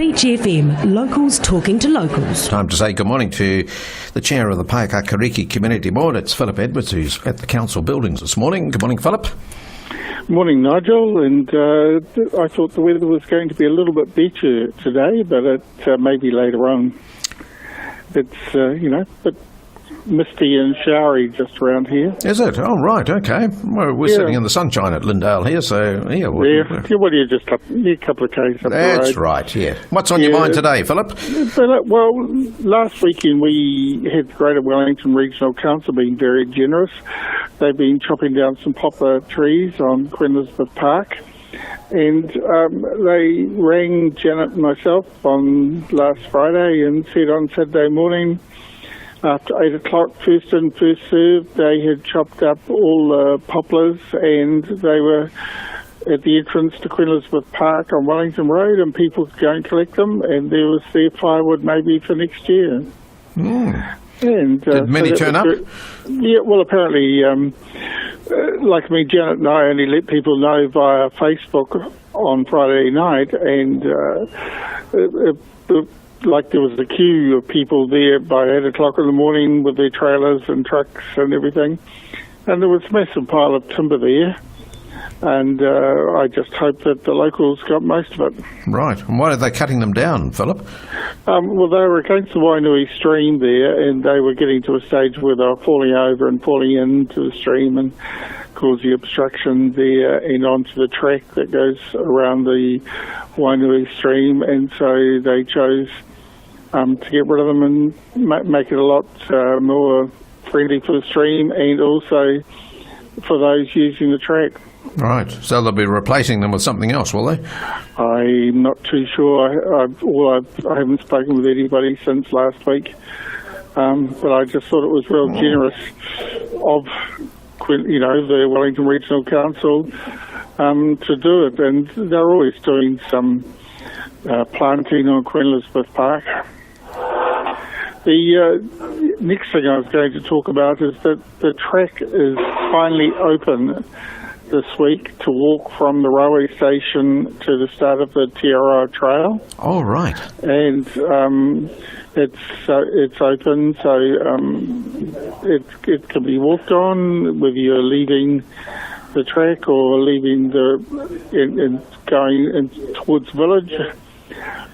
Beach FM, locals talking to locals. Time to say good morning to the chair of the Paekakariki Community Board. It's Phillip Edwards, who's at the council buildings this morning. Good morning, Phillip. Morning, Nigel. And I thought the weather was going to be a little bit better today, but it may be later on. It's, but misty and showery just around here. Is it? Oh, right, okay. Well, we're sitting in the sunshine at Lindale here, so yeah. Well, you're just up a couple of k's up That's the road. right, yeah. What's on your mind today, Phillip? Well, last weekend we had the Greater Wellington Regional Council being very generous. They've been chopping down some poplar trees on Queen Elizabeth Park. And they rang Janet and myself on last Friday and said on Saturday morning, after 8 o'clock, first in, first served, they had chopped up all the poplars and they were at the entrance to Queen Elizabeth Park on Wellington Road, and people could go and collect them, and there was their firewood maybe for next year. Mm. And, did many turn up? Yeah, well, apparently, Janet and I only let people know via Facebook on Friday night, and there was a queue of people there by 8 o'clock in the morning with their trailers and trucks and everything. And there was a massive pile of timber there. And I just hope that the locals got most of it. Right. And why are they cutting them down, Phillip? Well, they were against the Wainui stream there, and they were getting to a stage where they were falling over and falling into the stream and causing obstruction there and onto the track that goes around the Wainui stream. And so they chose to get rid of them and make it a lot more friendly for the stream and also for those using the track. Right, so they'll be replacing them with something else, will they? I'm not too sure. I haven't spoken with anybody since last week, but I just thought it was real generous of the Wellington Regional Council to do it, and they're always doing some planting on Queen Elizabeth Park. The next thing I was going to talk about is that the track is finally open this week to walk from the railway station to the start of the Te Aroha Trail. Oh, right. And it's open, so it can be walked on whether you're leaving the track or leaving going towards the village.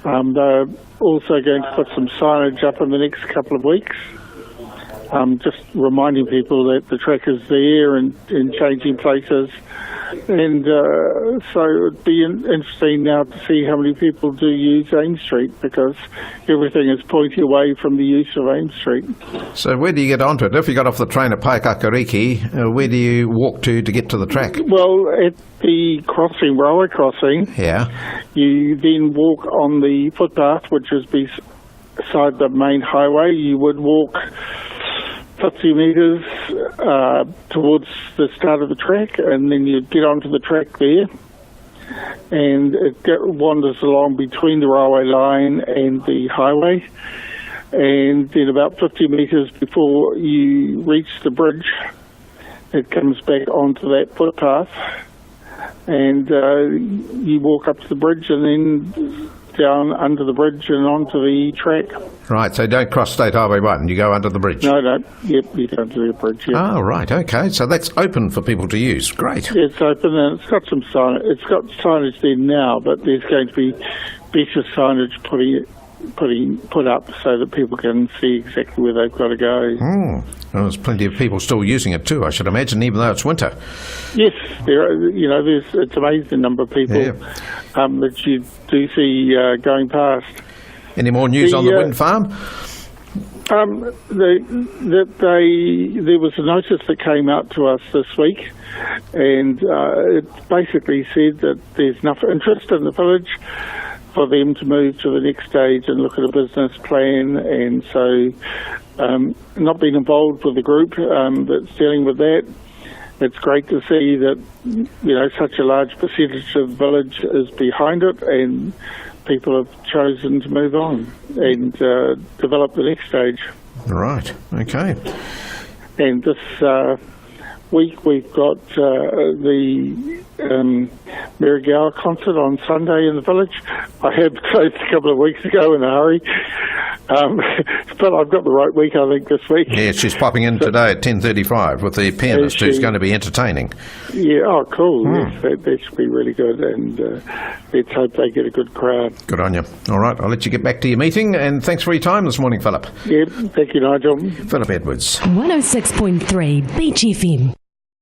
They're also going to put some signage up in the next couple of weeks, just reminding people that the track is there and changing places. And so it would be interesting now to see how many people do use Ames Street, because everything is pointing away from the use of Ames Street. So where do you get onto it? If you got off the train at Paekakariki, where do you walk to get to the track? Well, at the railway crossing, you then walk on the footpath, which is beside the main highway. You would walk 50 metres towards the start of the track, and then you get onto the track there, and it wanders along between the railway line and the highway, and then about 50 metres before you reach the bridge, it comes back onto that footpath, and you walk up to the bridge and then down under the bridge and onto the track. Right, so don't cross State Highway 1, you go under the bridge? No, yep, you go under the bridge, yep. Oh, right, okay, so that's open for people to use, great. Yeah, it's open and it's got some it's got signage there now, but there's going to be better signage put up so that people can see exactly where they've got to go. Well, there's plenty of people still using it too, I should imagine, even though it's winter. Yes, it's an amazing number of people that you do see going past. Any more news on the wind farm? There was a notice that came out to us this week, and it basically said that there's enough interest in the village for them to move to the next stage and look at a business plan, and so not being involved with the group that's dealing with that, it's great to see that such a large percentage of the village is behind it, and people have chosen to move on and develop the next stage. Right. Okay. And this week we've got the Merrigower concert on Sunday in the village. I had closed a couple of weeks ago in a hurry, but I've got the right week, I think, this week. Yeah, she's popping in today at 10:35 with the pianist who's going to be entertaining. Yeah, oh, cool. Yes, that should be really good, and let's hope they get a good crowd. Good on you. All right, I'll let you get back to your meeting, and thanks for your time this morning, Philip. Yeah, thank you, Nigel. Philip Edwards. 106.3 Beach FM.